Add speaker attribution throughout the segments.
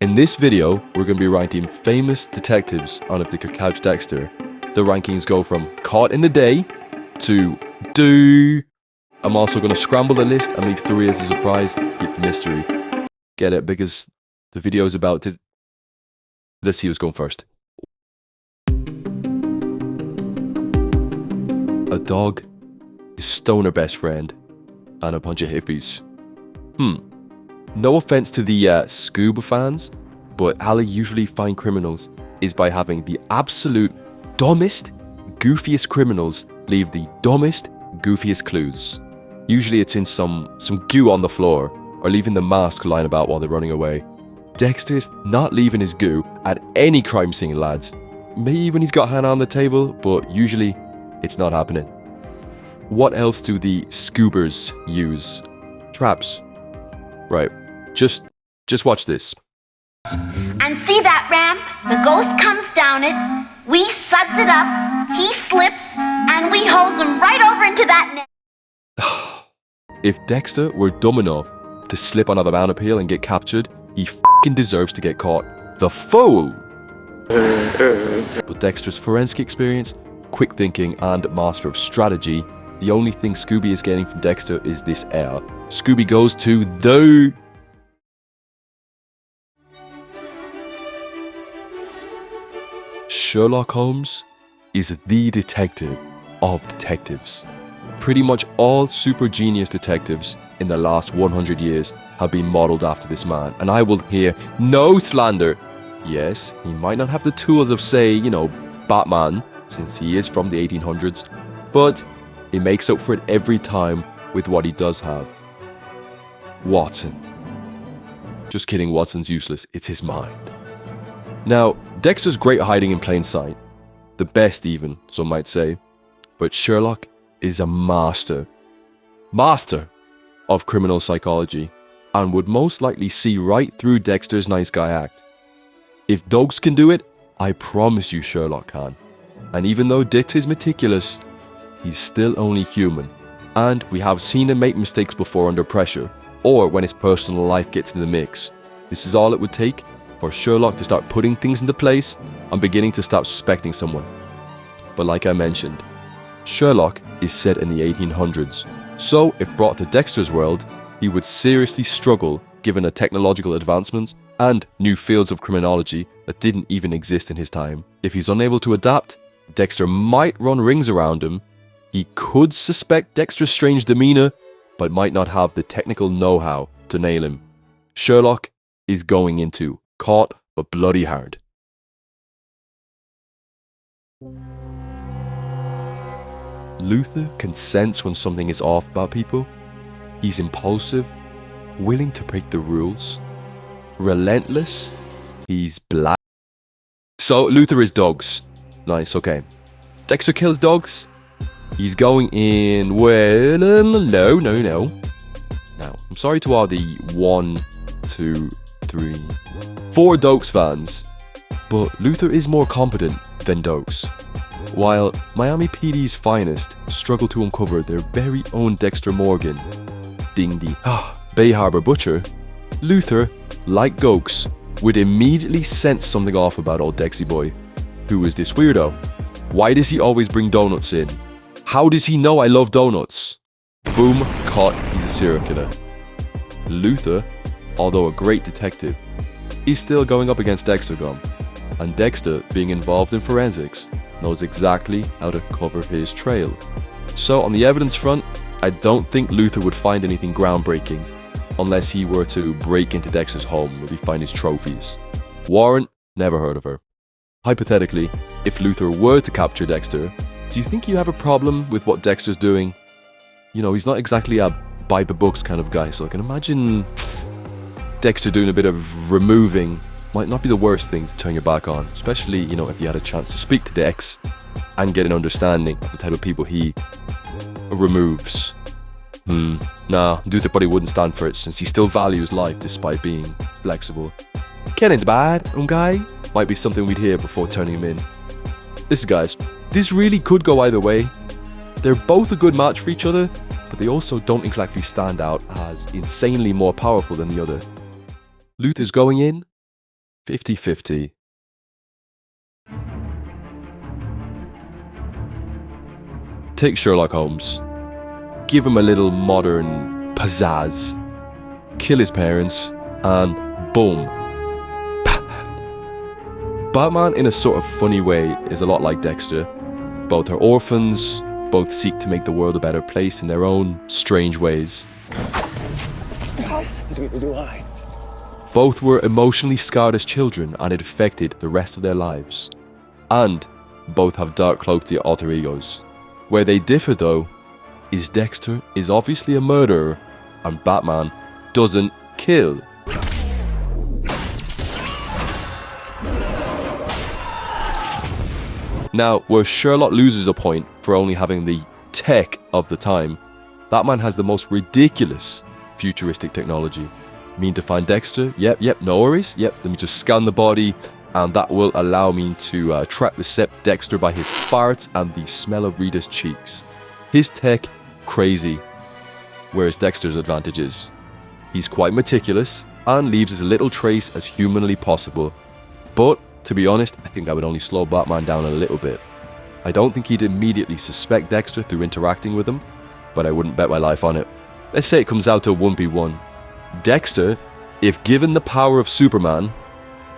Speaker 1: In this video, we're going to be ranking famous detectives on If They Could Catch Dexter. The rankings go from caught in the day to do. I'm also going to scramble the list and leave 3 as a surprise to keep the mystery. Get it? Because the video is about to... Let's see who's going first. A dog, his stoner best friend, and a bunch of hippies. No offense to the Scooby fans, but how they usually find criminals is by having the absolute dumbest, goofiest criminals leave the dumbest, goofiest clues. Usually it's in some goo on the floor, or leaving the mask lying about while they're running away. Dexter's not leaving his goo at any crime scene, lads. Maybe when he's got Hannah on the table, but usually it's not happening. What else do the Scoobers use? Traps. Right, just watch this.
Speaker 2: And see that ramp? The ghost comes down it, we suds it up, he slips, and we hose him right over into that net.
Speaker 1: If Dexter were dumb enough to slip on a banana peel and get captured, he f***ing deserves to get caught. The fool! But Dexter's forensic experience, quick thinking, and master of strategy, the only thing Scooby is getting from Dexter is this L. Scooby goes to the... Sherlock Holmes is the detective of detectives. Pretty much all super genius detectives in the last 100 years have been modeled after this man, and I will hear no slander. Yes, he might not have the tools of, say, Batman, since he is from the 1800s, but he makes up for it every time with what he does have. Watson. Just kidding, Watson's useless, it's his mind. Now, Dexter's great at hiding in plain sight. The best even, some might say. But Sherlock is a master of criminal psychology, and would most likely see right through Dexter's nice guy act. If dogs can do it, I promise you Sherlock can. And even though Dexter's meticulous, he's still only human, and we have seen him make mistakes before under pressure, or when his personal life gets in the mix. This is all it would take for Sherlock to start putting things into place and beginning to stop suspecting someone. But like I mentioned, Sherlock is set in the 1800s, so if brought to Dexter's world, he would seriously struggle given the technological advancements and new fields of criminology that didn't even exist in his time. If he's unable to adapt, Dexter might run rings around him. He could suspect Dexter's strange demeanor, but might not have the technical know-how to nail him. Sherlock is going into Caught but Bloody Hard. Luther can sense when something is off about people. He's impulsive, willing to break the rules, relentless, he's black. So Luther is dogs. Nice, okay. Dexter kills dogs. He's going in, well, no. Now, I'm sorry to all the 1, 2, 3, 4 Dokes fans, but Luther is more competent than Dokes. While Miami PD's finest struggle to uncover their very own Dexter Morgan, Bay Harbor Butcher, Luther, like Dokes, would immediately sense something off about old Dexy boy. Who is this weirdo? Why does he always bring donuts in? How does he know I love donuts? Boom, caught, he's a serial killer. Luther, although a great detective, is still going up against Dexter Gum, and Dexter, being involved in forensics, knows exactly how to cover his trail. So on the evidence front, I don't think Luther would find anything groundbreaking, unless he were to break into Dexter's home, maybe find his trophies. Warren, never heard of her. Hypothetically, if Luther were to capture Dexter, do you think you have a problem with what Dexter's doing? He's not exactly a by the books kind of guy, so I can imagine Dexter doing a bit of removing might not be the worst thing to turn your back on, especially, if you had a chance to speak to Dex and get an understanding of the type of people he removes. Nah, Luther probably wouldn't stand for it since he still values life despite being flexible. Kennan's bad, guy, might be something we'd hear before turning him in. Listen guys, this really could go either way. They're both a good match for each other, but they also don't exactly stand out as insanely more powerful than the other. Luther's going in 50-50. Take Sherlock Holmes. Give him a little modern pizzazz. Kill his parents, and boom. Batman, in a sort of funny way, is a lot like Dexter. Both are orphans, both seek to make the world a better place in their own strange ways.
Speaker 3: Do I?
Speaker 1: Both were emotionally scarred as children, and it affected the rest of their lives. And both have dark cloaks to alter egos. Where they differ, though, is Dexter is obviously a murderer, and Batman doesn't kill. Now, where Sherlock loses a point for only having the tech of the time, Batman has the most ridiculous futuristic technology. Mean to find Dexter? Yep, no worries. Yep, let me just scan the body, and that will allow me to track the Dexter by his farts and the smell of Rita's cheeks. His tech, crazy. Whereas Dexter's advantage is, he's quite meticulous and leaves as little trace as humanly possible. But, to be honest, I think I would only slow Batman down a little bit. I don't think he'd immediately suspect Dexter through interacting with him, but I wouldn't bet my life on it. Let's say it comes out to a 1v1. Dexter, if given the power of Superman,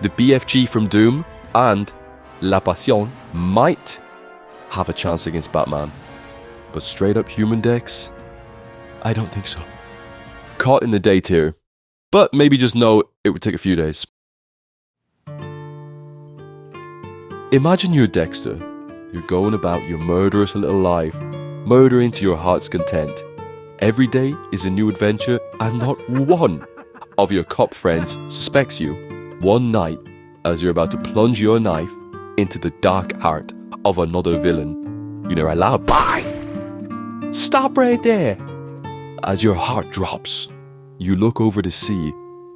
Speaker 1: the BFG from Doom, and La Passion, might have a chance against Batman. But straight up human Dex, I don't think so. Caught in the date here, but maybe just know it would take a few days. Imagine you're Dexter. You're going about your murderous little life, murdering to your heart's content. Every day is a new adventure, and not one of your cop friends suspects you. One night, as you're about to plunge your knife into the dark heart of another villain, you hear a loud "Bye! Stop right there!" As your heart drops, you look over to see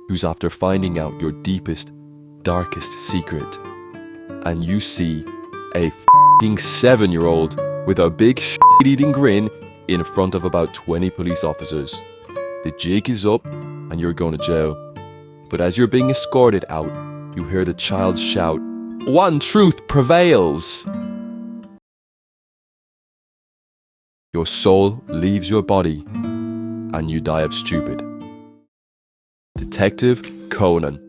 Speaker 1: who's after finding out your deepest, darkest secret. And you see a f***ing 7-year-old with a big shit-eating grin in front of about 20 police officers. The jig is up and you're going to jail. But as you're being escorted out, you hear the child shout, "One truth prevails!" Your soul leaves your body and you die of stupid. Detective Conan.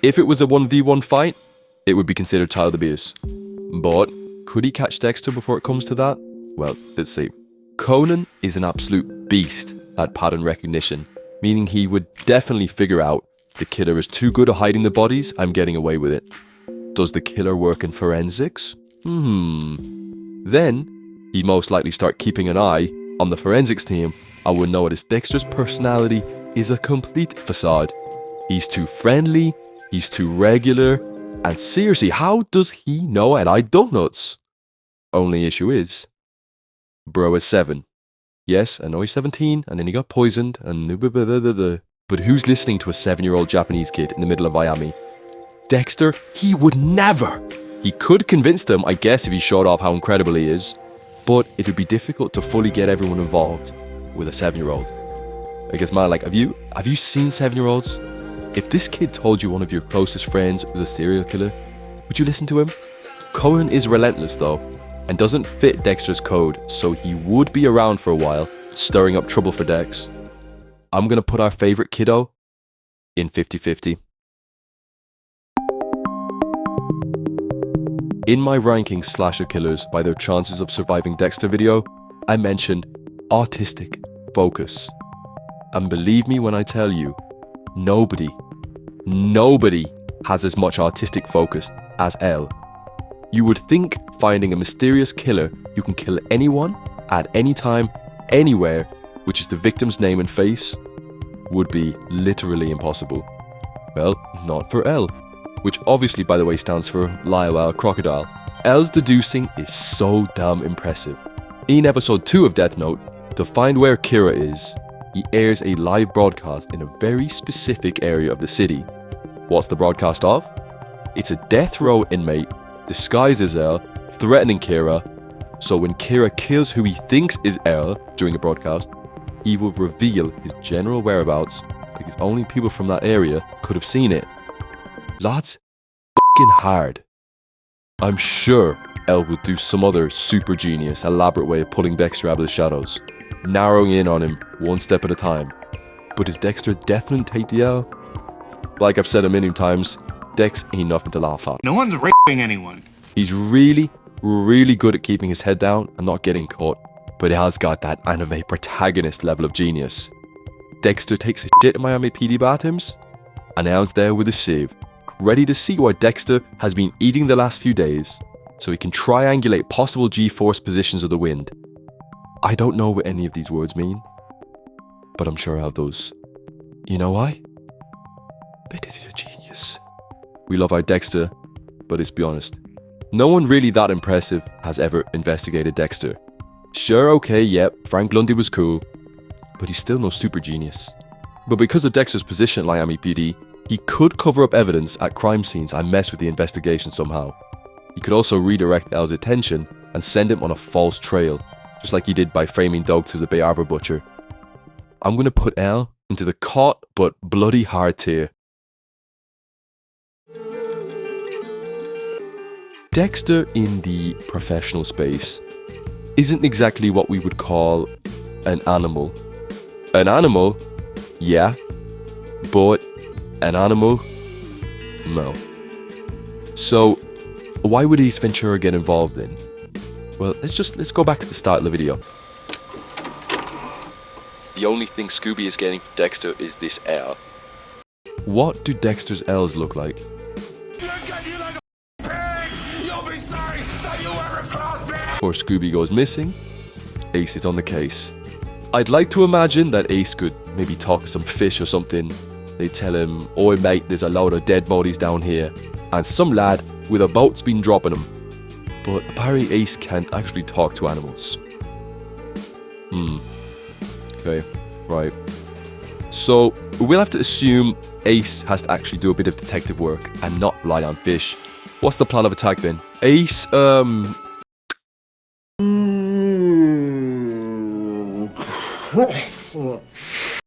Speaker 1: If it was a 1v1 fight, it would be considered child abuse. But could he catch Dexter before it comes to that? Well, let's see. Conan is an absolute beast at pattern recognition, meaning he would definitely figure out the killer is too good at hiding the bodies, I'm getting away with it. Does the killer work in forensics? Then he'd most likely start keeping an eye on the forensics team and would notice Dexter's personality is a complete facade. He's too friendly, he's too regular, and seriously, how does he know and I donuts? Only issue is, bro is 7. Yes, I know he's 17, and then he got poisoned, and but who's listening to a 7-year-old Japanese kid in the middle of Miami? Dexter, he would never. He could convince them, I guess, if he showed off how incredible he is, but it would be difficult to fully get everyone involved with a 7-year-old. I guess, man, like, have you seen 7-year-olds? If this kid told you one of your closest friends was a serial killer, would you listen to him? Conan is relentless though, and doesn't fit Dexter's code, so he would be around for a while, stirring up trouble for Dex. I'm gonna put our favorite kiddo in 50-50. In my ranking slasher killers by their chances of surviving Dexter video, I mentioned autistic focus. And believe me when I tell you, nobody has as much artistic focus as L. You would think finding a mysterious killer who can kill anyone, at any time, anywhere, which is the victim's name and face, would be literally impossible. Well, not for L, which obviously, by the way, stands for Lyle Crocodile. L's deducing is so damn impressive. In episode 2 of Death Note, to find where Kira is, he airs a live broadcast in a very specific area of the city. What's the broadcast of? It's a death row inmate disguised as L, threatening Kira, so when Kira kills who he thinks is L during a broadcast, he will reveal his general whereabouts because only people from that area could have seen it. Lads, thinking hard. I'm sure L would do some other super genius, elaborate way of pulling Dexter out of the shadows, narrowing in on him one step at a time. But is Dexter definitely take the L? Like I've said a million times, Dex ain't nothing to laugh at.
Speaker 3: No one's raping anyone.
Speaker 1: He's really good at keeping his head down and not getting caught, but he has got that anime protagonist level of genius. Dexter takes a shit in Miami PD bathrooms, and L's there with a sieve, ready to see what Dexter has been eating the last few days, so he can triangulate possible G-force positions of the wind. I don't know what any of these words mean, but I'm sure L does. You know why? Because he's a genius. We love our Dexter, but let's be honest, no one really that impressive has ever investigated Dexter. Sure, okay, yep, Frank Lundy was cool, but he's still no super genius. But because of Dexter's position at Miami PD, he could cover up evidence at crime scenes and mess with the investigation somehow. He could also redirect L's attention and send him on a false trail, just like he did by framing Doug to the Bay Harbor butcher. I'm gonna put L into the caught but bloody hard tier. Dexter in the professional space isn't exactly what we would call an animal. An animal, yeah, but an animal, no. So, why would Ace Ventura get involved in? Well, let's go back to the start of the video. The only thing Scooby is getting from Dexter is this L. What do Dexter's L's look like? Or Scooby goes missing, Ace is on the case. I'd like to imagine that Ace could maybe talk to some fish or something. They tell him, "Oi mate, there's a load of dead bodies down here, and some lad with a boat's been dropping them." But apparently Ace can't actually talk to animals. Okay, right. So we'll have to assume Ace has to actually do a bit of detective work and not rely on fish. What's the plan of attack then? Ace,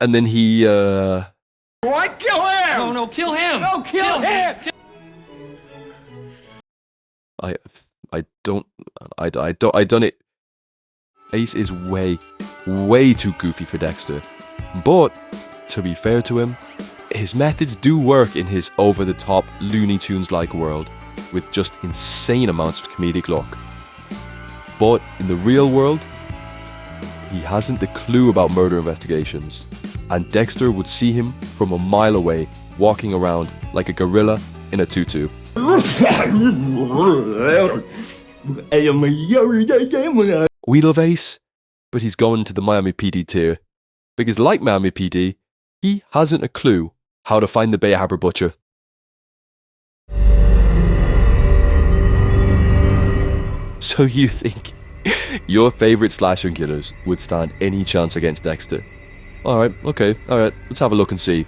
Speaker 1: and then he,
Speaker 3: What? Kill him!
Speaker 4: No, kill him!
Speaker 3: No, kill him!
Speaker 1: I done it. Ace is way too goofy for Dexter. But, to be fair to him, his methods do work in his over-the-top Looney Tunes-like world, with just insane amounts of comedic luck. But in the real world, he hasn't a clue about murder investigations, and Dexter would see him from a mile away, walking around like a gorilla in a tutu. We love Ace, but he's going to the Miami PD tier, because like Miami PD, he hasn't a clue how to find the Bay Harbor butcher. So you think your favourite slasher killers would stand any chance against Dexter? Alright, let's have a look and see.